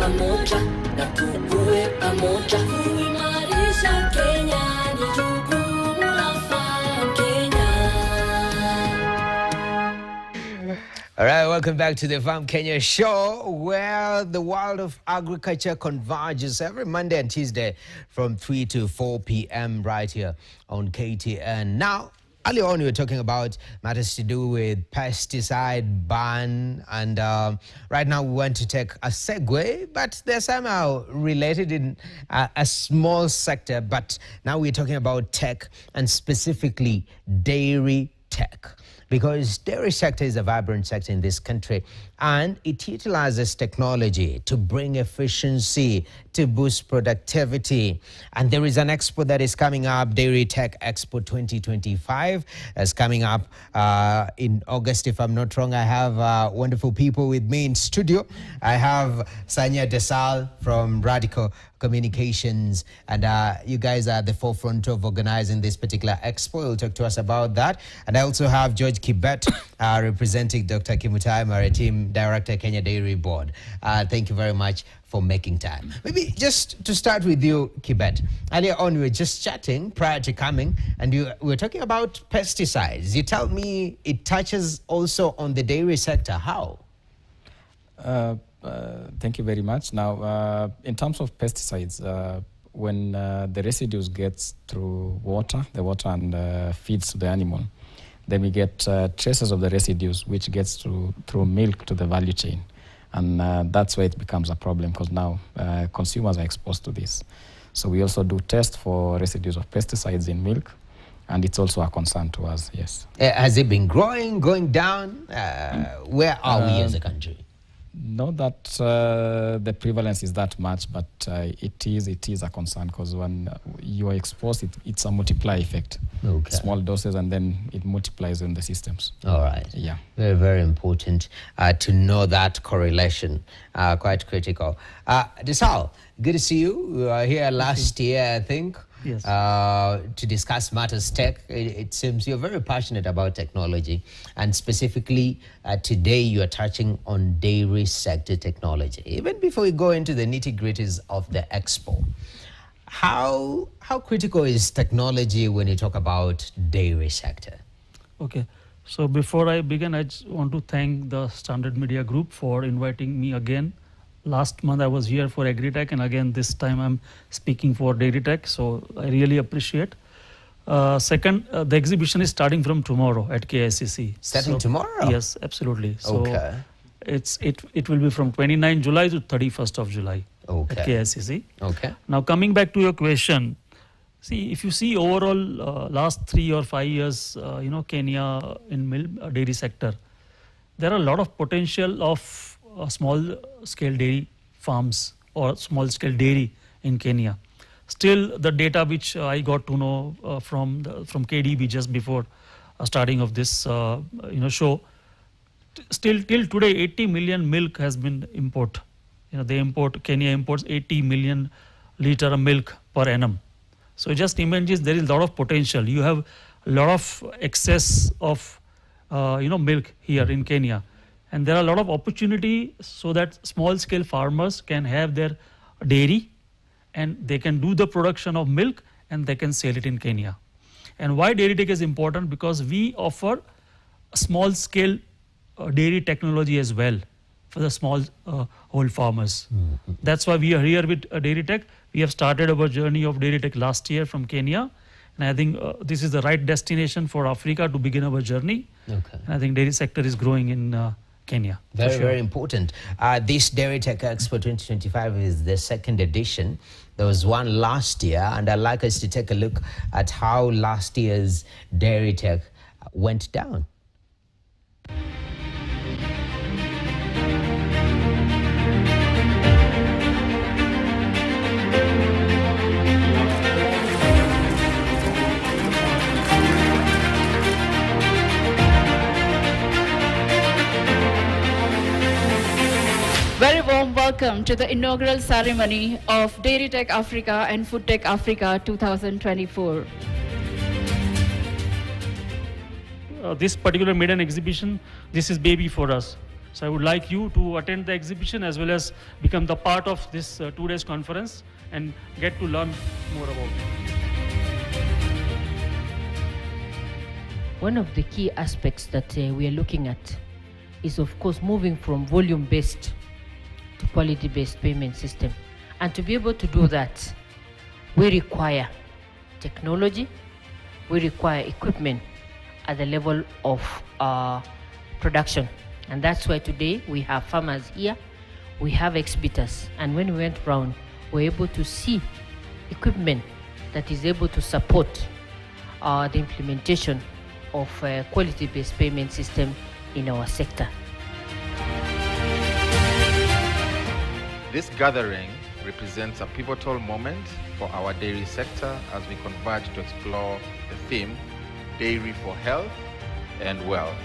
pamoja na tukue pamoja kuimarisha Kenya ni jukumu la Farm Kenya. All right, welcome back to the Farm Kenya show, where the world of agriculture converges every Monday and Tuesday from 3 to 4 p.m. right here on KTN. Now, earlier on, we were talking about matters to do with pesticide ban, and right now we want to take a segue, but they're somehow related in a small sector. But now we're talking about tech, and specifically dairy tech, because dairy sector is a vibrant sector in this country, and it utilizes technology to bring efficiency, to boost productivity. And there is an expo that is coming up, Dairy Tech Expo 2025, is coming up in August, if I'm not wrong. I have wonderful people with me in studio. I have Sanya Desal from Radical Communications, and you guys are at the forefront of organizing this particular expo. You'll talk to us about that. And I also have George Kibet representing Dr. Kimutai Maritim, Director, Kenya Dairy Board. Thank you very much for making time. Maybe just to start with you, Kibet. Earlier on, we were just chatting prior to coming, and we were talking about pesticides. You tell me it touches also on the dairy sector. How? Thank you very much. Now, in terms of pesticides, when the residues gets through the water and feeds to the animal, then we get traces of the residues which gets through milk to the value chain. And that's where it becomes a problem, because now consumers are exposed to this. So we also do test for residues of pesticides in milk, and it's also a concern to us, yes. Has it been growing, going down? Where are we as a country? Not that the prevalence is that much, but it is a concern, because when you are exposed, it's a multiply effect. Okay. Small doses, and then it multiplies in the systems. All right. Yeah. Very, very important to know that correlation. Quite critical. Desal, good to see you. You were here last year, I think. Yes. To discuss matters tech. It seems you're very passionate about technology, and specifically today you are touching on dairy sector technology. Even before we go into the nitty-gritties of the expo, how critical is technology when you talk about dairy sector? Okay, so before I begin, I just want to thank the Standard Media Group for inviting me again. Last month I was here for Agri-Tech, and again this time I'm speaking for Dairy Tech, so I really appreciate. Second, the exhibition is starting from tomorrow at KICC. Starting tomorrow? Yes, absolutely. So okay. It will be from 29 July to 31st of July okay. at KICC. Okay. Now coming back to your question, see, if you see overall last 3 or 5 years, Kenya in dairy sector, there are a lot of potential of small-scale dairy farms or small-scale dairy in Kenya. Still, the data which I got to know from KDB just before starting of this show, still till today 80 million milk has been import. Kenya imports 80 million liter of milk per annum. So just imagine there is a lot of potential. You have a lot of excess of milk here in Kenya. And there are a lot of opportunity so that small scale farmers can have their dairy and they can do the production of milk and they can sell it in Kenya. And why Dairy Tech is important? Because we offer small scale dairy technology as well for the small whole farmers. Mm-hmm. That's why we are here with Dairy Tech. We have started our journey of Dairy Tech last year from Kenya. And I think this is the right destination for Africa to begin our journey. Okay. And I think dairy sector is growing in Kenya. Very, very important. This Dairy Tech Expo 2025 is the second edition. There was one last year, and I'd like us to take a look at how last year's Dairy Tech went down. Very warm welcome to the inaugural ceremony of Dairy Tech Africa and Food Tech Africa 2024. This particular maiden exhibition, this is baby for us. So I would like you to attend the exhibition as well as become the part of this 2 days conference and get to learn more about it. One of the key aspects that we are looking at is, of course, moving from volume-based to quality-based payment system. And to be able to do that, we require technology, we require equipment at the level of production. And that's why today we have farmers here, we have exhibitors, and when we went around, we were able to see equipment that is able to support the implementation of a quality-based payment system in our sector. This gathering represents a pivotal moment for our dairy sector as we converge to explore the theme, Dairy for Health and Wealth.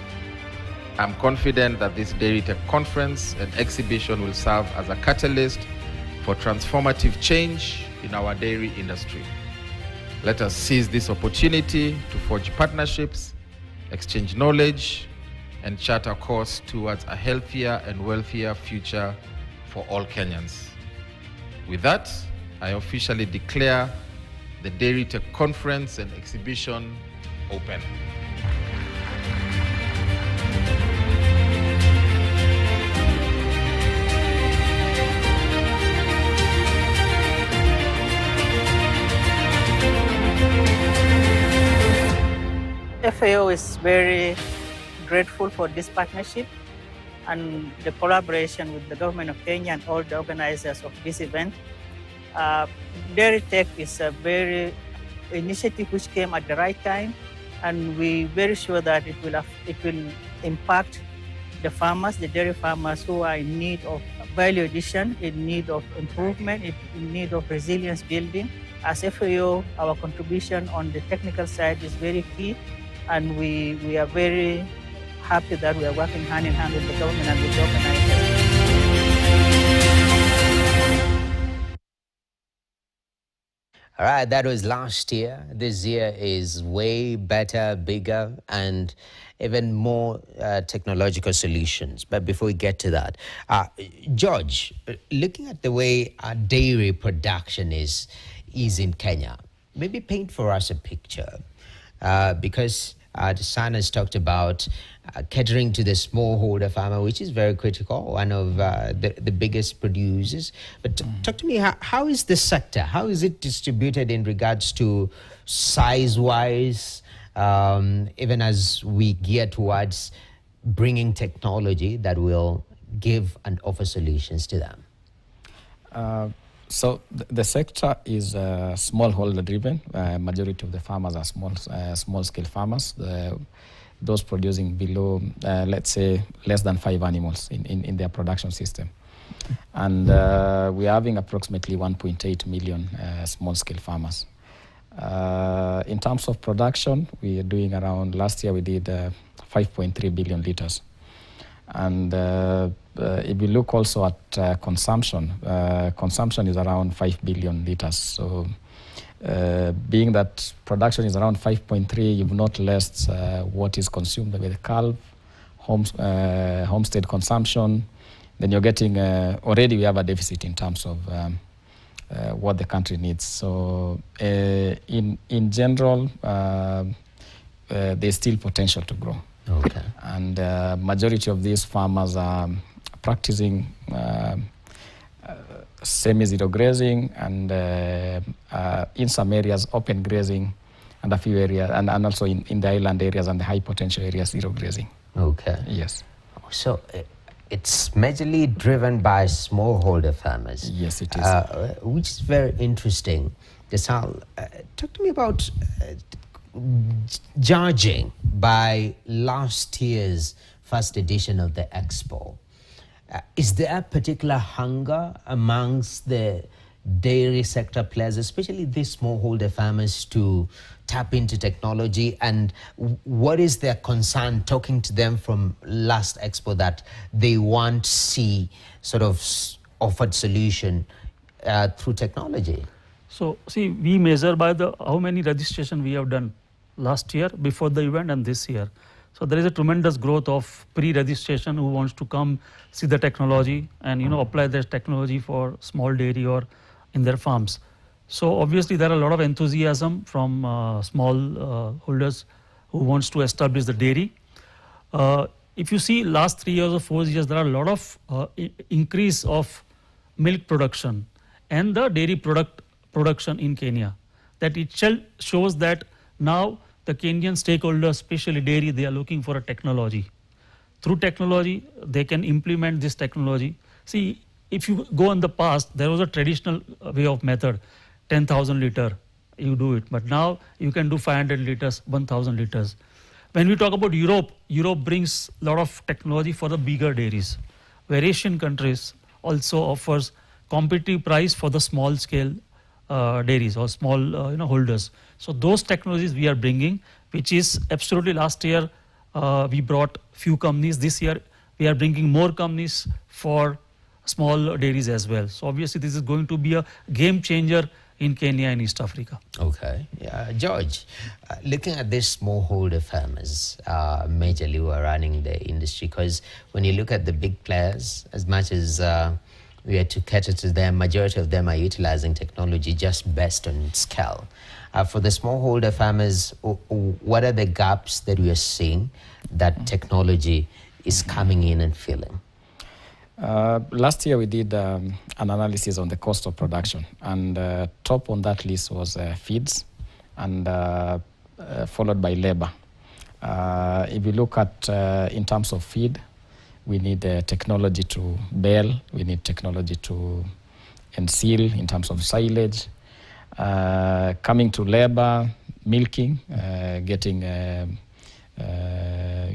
I'm confident that this Dairy Tech Conference and exhibition will serve as a catalyst for transformative change in our dairy industry. Let us seize this opportunity to forge partnerships, exchange knowledge, and chart a course towards a healthier and wealthier future for all Kenyans. With that, I officially declare the Dairy Tech Conference and exhibition open. FAO is very grateful for this partnership and the collaboration with the government of Kenya and all the organizers of this event. Dairy Tech is a very initiative which came at the right time, and we're very sure that it will impact the farmers, the dairy farmers who are in need of value addition, in need of improvement, in need of resilience building. As FAO, our contribution on the technical side is very key, and we are very happy that we are working hand in hand with the government and with the organizers. All right, that was last year. This year is way better, bigger, and even more technological solutions. But before we get to that, George, looking at the way dairy production is in Kenya, maybe paint for us a picture, because the son has talked about catering to the smallholder farmer, which is very critical, one of the biggest producers. But talk to me, how is the sector? How is it distributed in regards to size-wise, even as we gear towards bringing technology that will give and offer solutions to them? So the sector is smallholder driven. Majority of the farmers are small-scale farmers. Those producing below, let's say, less than 5 animals in their production system. And we're having approximately 1.8 million small-scale farmers. In terms of production, we are doing around, last year we did 5.3 billion liters. And if you look also at consumption, consumption is around 5 billion liters. So being that production is around 5.3, you've not less what is consumed by the calf, homestead consumption, then you're getting, already we have a deficit in terms of what the country needs. So in general, there's still potential to grow. Okay. And majority of these farmers are practicing semi-zero grazing and in some areas open grazing, and a few areas, and also in the island areas and the high potential areas, zero grazing. Okay. Yes. So it's majorly driven by smallholder farmers. Yes, it is. Which is very interesting. Desal, talk to me about judging by last year's first edition of the Expo. Is there a particular hunger amongst the dairy sector players, especially these smallholder farmers, to tap into technology? And what is their concern talking to them from last Expo that they want to see sort of offered solution through technology? So see, we measure by the how many registration we have done last year before the event and this year. So there is a tremendous growth of pre-registration who wants to come see the technology and apply their technology for small dairy or in their farms. So obviously there are a lot of enthusiasm from small holders who wants to establish the dairy. If you see last 3 years or 4 years, there are a lot of increase of milk production and the dairy production in Kenya. That itself shows that now the Kenyan stakeholders, especially dairy, they are looking for a technology. Through technology, they can implement this technology. See, if you go in the past, there was a traditional way of method, 10,000 liter, you do it. But now you can do 500 liters, 1,000 liters. When we talk about Europe, Europe brings a lot of technology for the bigger dairies, where Asian countries also offers competitive price for the small scale dairies or small holders. So those technologies we are bringing, which is absolutely last year we brought few companies. This year we are bringing more companies for small dairies as well. So obviously this is going to be a game changer in Kenya and East Africa. Okay. Yeah, George, looking at these smallholder farmers, majorly who are running the industry, because when you look at the big players, as much as we are to cater to them, majority of them are utilizing technology just based on scale. For the smallholder farmers, what are the gaps that we are seeing that technology is coming in and filling? Last year we did an analysis on the cost of production, and top on that list was feeds, and followed by labor. If you look at in terms of feed, we need technology to bale, we need technology to enseal in terms of silage. Coming to labor, milking, we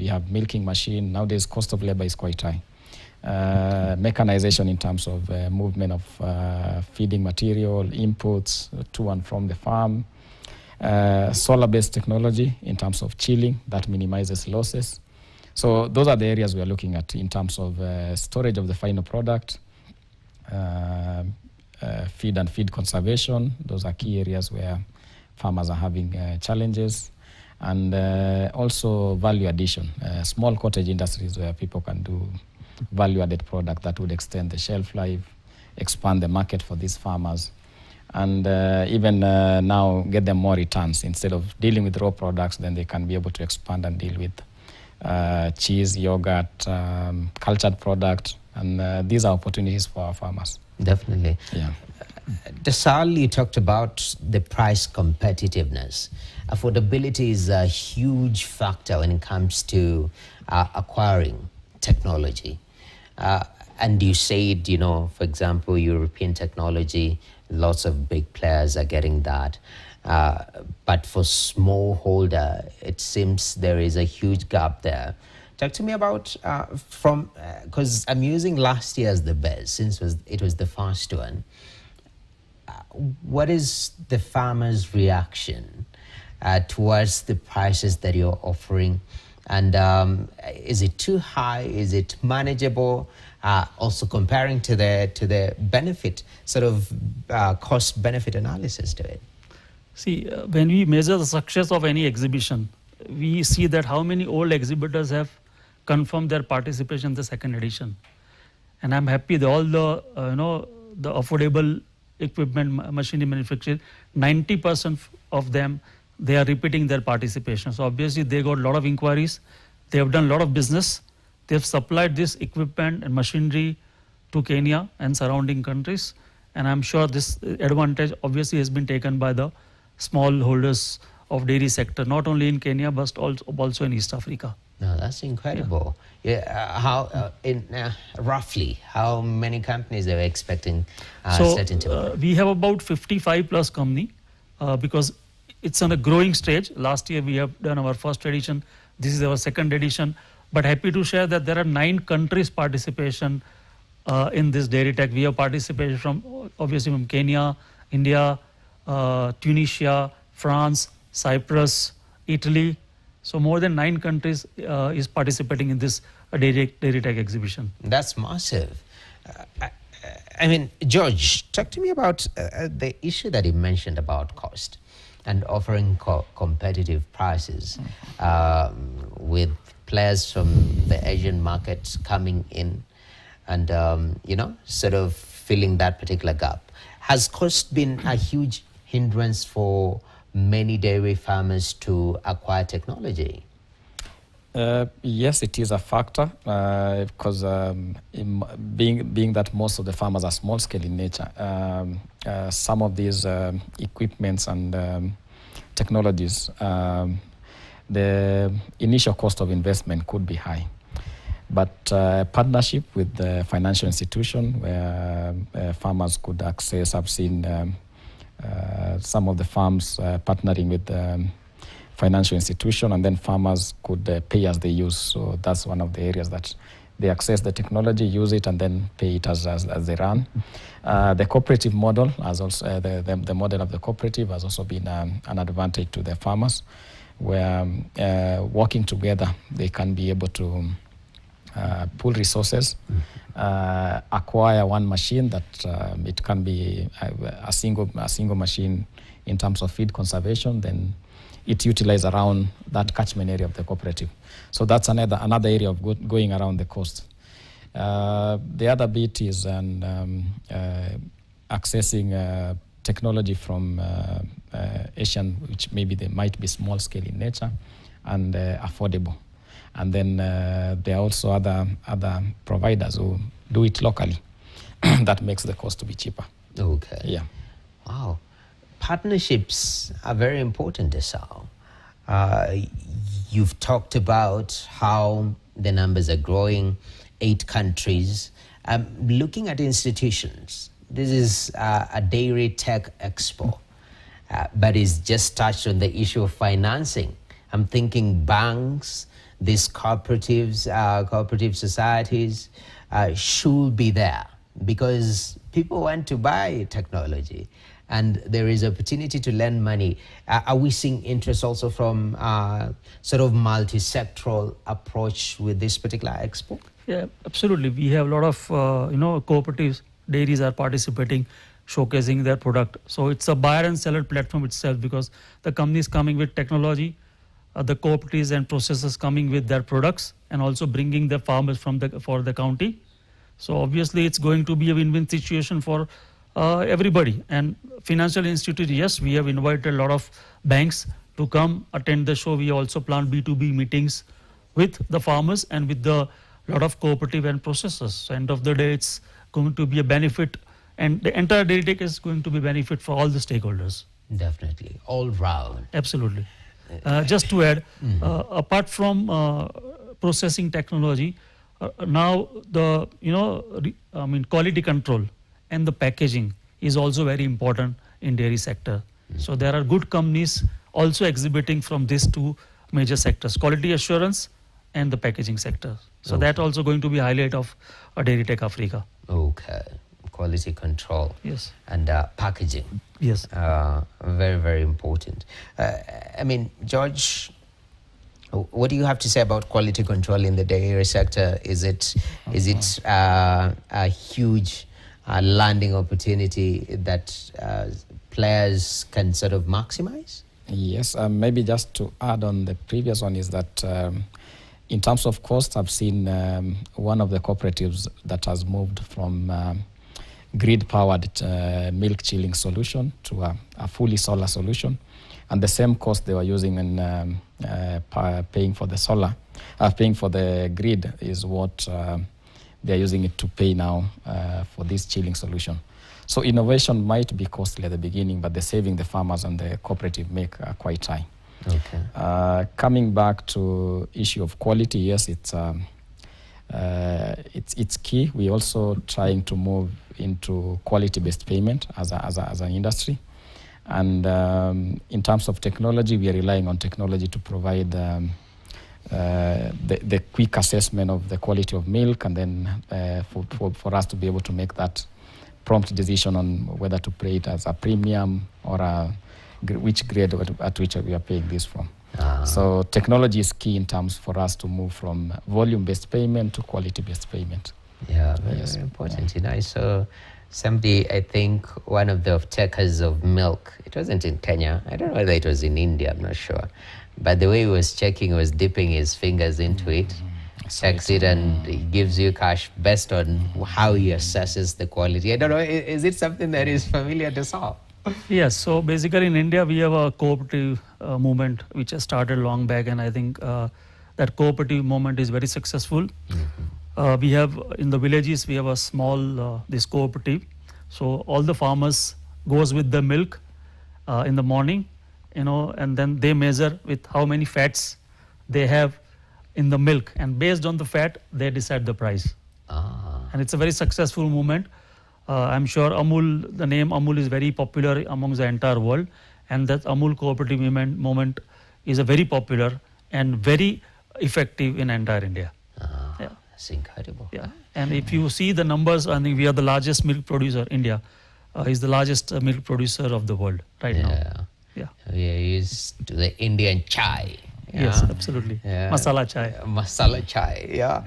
have milking machine. Nowadays cost of labor is quite high. Mechanization in terms of movement of feeding material, inputs to and from the farm. Solar-based technology in terms of chilling that minimizes losses. So those are the areas we are looking at in terms of storage of the final product, feed and feed conservation. Those are key areas where farmers are having challenges. And also value addition, small cottage industries where people can do value-added product that would extend the shelf life, expand the market for these farmers, and even now get them more returns. Instead of dealing with raw products, then they can be able to expand and deal with cheese, yogurt, cultured product, and these are opportunities for our farmers. Definitely. Yeah. Desal, you talked about the price competitiveness. Affordability is a huge factor when it comes to acquiring technology. And you said, for example, European technology, lots of big players are getting that. But for smallholder, it seems there is a huge gap there. Talk to me about because I'm using last year as the best since it was the first one. What is the farmer's reaction towards the prices that you're offering? And is it too high? Is it manageable? Also comparing to the benefit, sort of cost-benefit analysis to it. See, when we measure the success of any exhibition, we see that how many old exhibitors have confirmed their participation in the second edition. And I'm happy that all the, the affordable equipment machinery manufacturers, 90% of them, they are repeating their participation. So obviously they got a lot of inquiries. They have done a lot of business. They have supplied this equipment and machinery to Kenya and surrounding countries. And I'm sure this advantage obviously has been taken by the small holders of dairy sector, not only in Kenya, but also in East Africa. No, that's incredible. Yeah. Roughly, how many companies are expecting setting to? We have about 55 plus company because it's on a growing stage. Last year we have done our first edition. This is our second edition. But happy to share that there are 9 countries participation in this dairy tech. We have participation from obviously from Kenya, India, Tunisia, France, Cyprus, Italy. So more than 9 countries is participating in this dairy tech exhibition. That's massive. I mean, George, talk to me about the issue that you mentioned about cost and offering competitive prices. with players from the Asian markets coming in and, sort of filling that particular gap. Has cost been a huge hindrance for many dairy farmers to acquire technology? Yes, it is a factor because being that most of the farmers are small scale in nature, some of these equipments and technologies, the initial cost of investment could be high. But partnership with the financial institution where farmers could access, I've seen some of the farms partnering with financial institution, and then farmers could pay as they use. So that's one of the areas that they access the technology, use it, and then pay it as they run. The cooperative model has also the model of the cooperative has also been an advantage to the farmers, where working together they can be able to pool resources, acquire one machine that it can be a single machine in terms of feed conservation, then it utilizes around that catchment area of the cooperative. So that's another area of going around the cost. The other bit is accessing technology from Asian, which maybe they might be small scale in nature and affordable. And then there are also other providers who do it locally. That makes the cost to be cheaper. Okay. Yeah. Wow. Partnerships are very important, Esau. You've talked about how the numbers are growing, 8 countries. Looking at institutions, this is a dairy tech expo, but it's just touched on the issue of financing. I'm thinking banks, these cooperatives, cooperative societies should be there because people want to buy technology and there is opportunity to lend money. Are we seeing interest also from sort of multi-sectoral approach with this particular expo? Yeah, absolutely. We have a lot of cooperatives, dairies are participating, showcasing their product. So it's a buyer and seller platform itself because the company is coming with technology, the cooperatives and processors coming with their products and also bringing the farmers for the county. So obviously it's going to be a win-win situation for everybody. And financial institute, yes, we have invited a lot of banks to come attend the show. We also plan B2B meetings with the farmers and with the lot of cooperative and processors. So end of the day, it's going to be a benefit, and the entire dairy tech is going to be benefit for all the stakeholders. Definitely, all round. Absolutely. Just to add, apart from processing technology, now the quality control and the packaging is also very important in dairy sector. So there are good companies also exhibiting from these 2 major sectors, quality assurance and the packaging sector. So that also going to be a highlight of Dairy Tech Africa. Okay, quality control. Yes. And packaging. Yes. Very, very important. George, what do you have to say about quality control in the dairy sector? Is it a huge landing opportunity that players can sort of maximize? Yes, maybe just to add on the previous one is that in terms of cost, I've seen one of the cooperatives that has moved from grid-powered milk chilling solution to a fully solar solution. And the same cost they were using in paying for the solar, paying for the grid is what they're using it to pay now for this chilling solution. So innovation might be costly at the beginning, but the saving the farmers and the cooperative make quite high. Okay. Coming back to issue of quality, yes, it's key. We also trying to move into quality-based payment as an industry. And in terms of technology, we are relying on technology to provide the quick assessment of the quality of milk, and then for us to be able to make that prompt decision on whether to pay it as a premium or which grade at which we are paying this from. So technology is key in terms for us to move from volume-based payment to quality-based payment. Yeah, very important. Yeah. So somebody, I think one of the off-takers of milk, it wasn't in Kenya, I don't know whether it was in India, I'm not sure, But the way he was checking, he was dipping his fingers into it, checks it, and he gives you cash based on how he assesses the quality. I don't know, is it something that is familiar to Saul? Yes, so basically in India we have a cooperative movement which has started long back, and I think that cooperative movement is very successful. We have in the villages we have a small this cooperative, so all the farmers goes with the milk in the morning, and then they measure with how many fats they have in the milk, and based on the fat they decide the price. And it's a very successful movement. I'm sure Amul, the name Amul is very popular amongst the entire world, and that Amul cooperative movement is a very popular and very effective in entire India. Yeah. That's incredible. Yeah, and if you see the numbers, I think we are the largest milk producer. India is the largest milk producer of the world right now. Yeah. We are used to the Indian chai. Yes, absolutely. Masala chai. Masala chai, yeah.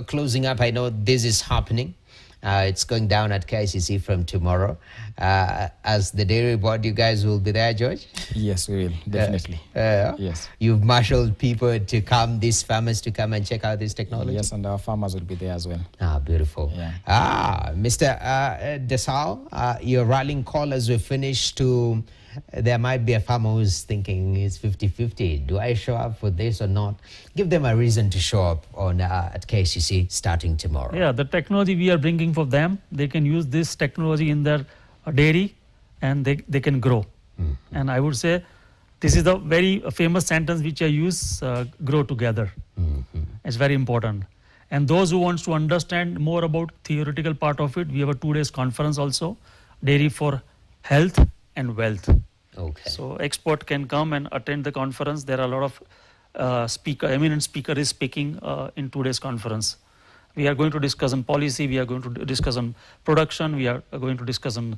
Closing up, I know this is happening. It's going down at KICC from tomorrow. As the dairy board, you guys will be there, George? Yes, we will, definitely. Yes. You've marshaled people to come, these farmers to come and check out this technology? Yes, and our farmers will be there as well. Beautiful. Yeah. Mr. Desal, your rallying call as we finish to... There might be a farmer who's thinking it's 50-50. Do I show up for this or not? Give them a reason to show up on at KCC starting tomorrow. Yeah, the technology we are bringing for them, they can use this technology in their dairy and they can grow. And I would say this is the very famous sentence which I use, grow together. It's very important. And those who wants to understand more about theoretical part of it, we have a 2 days conference also, Dairy for Health and Wealth. Okay. So expert can come and attend the conference. There are a lot of eminent speaker is speaking in 2 days conference. We are going to discuss on policy. We are going to discuss on production. We are going to discuss on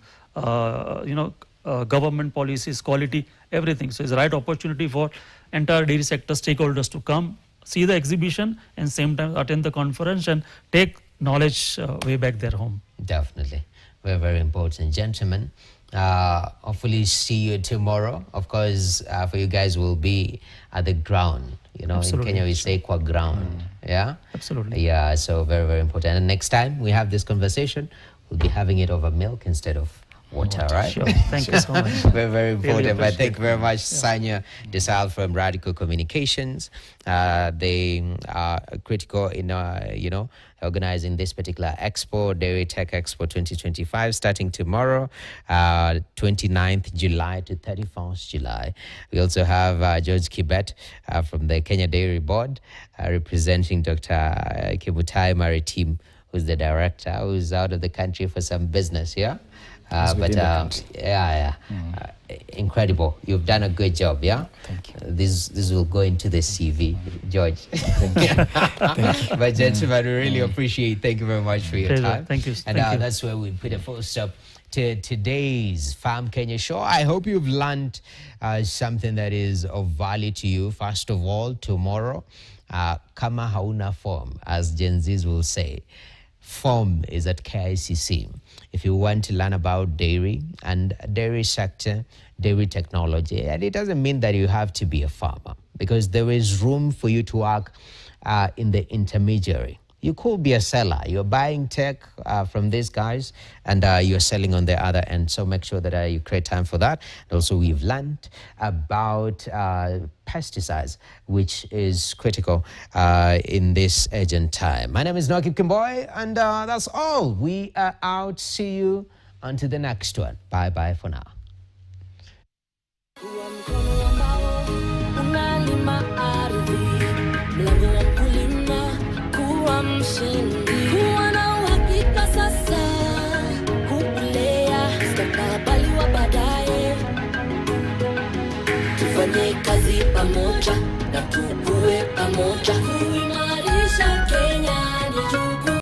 government policies, quality, everything. So it's the right opportunity for entire dairy sector stakeholders to come, see the exhibition, and same time attend the conference and take knowledge way back their home. Definitely, very, very important, gentlemen. Hopefully see you tomorrow. Of course, for you guys will be at the ground. Absolutely. In Kenya we say kwa ground. Yeah? Absolutely. Yeah, so very, very important. And next time we have this conversation, we'll be having it over milk instead of water, right? Sure. Thank you so much. Very, very important. Really But thank you very much, Sanya Desal from Radical Communications. They are critical in, organizing this particular Expo, Dairy Tech Expo 2025, starting tomorrow, 29th July to 31st July. We also have George Kibet from the Kenya Dairy Board, representing Dr. Kimutai Maritim, who's the director, who's out of the country for some business, incredible. You've done a good job, yeah? Thank you. This will go into the CV, George. Thank you. But gentlemen, we really appreciate. Thank you very much for your Pleasure. time. Thank you. And Thank you. that's where we put a full stop to today's Farm Kenya show. I hope you've learned something that is of value to you. First of all, tomorrow, kama hauna form, as Gen Zs will say, form is at KICC. If you want to learn about dairy and dairy sector, dairy technology, and it doesn't mean that you have to be a farmer, because there is room for you to work in the intermediary. You could be a seller. You're buying tech from these guys and you're selling on the other end. So make sure that you create time for that. And also we've learned about pesticides, which is critical in this urgent time. My name is Nakib Kimboy, and that's all. We are out. See you until the next one. Bye-bye for now. Kuwa na uhakika sasa, kukulea mustakabali wa baadaye. Tufanye kazi pamoja na tukue pamoja.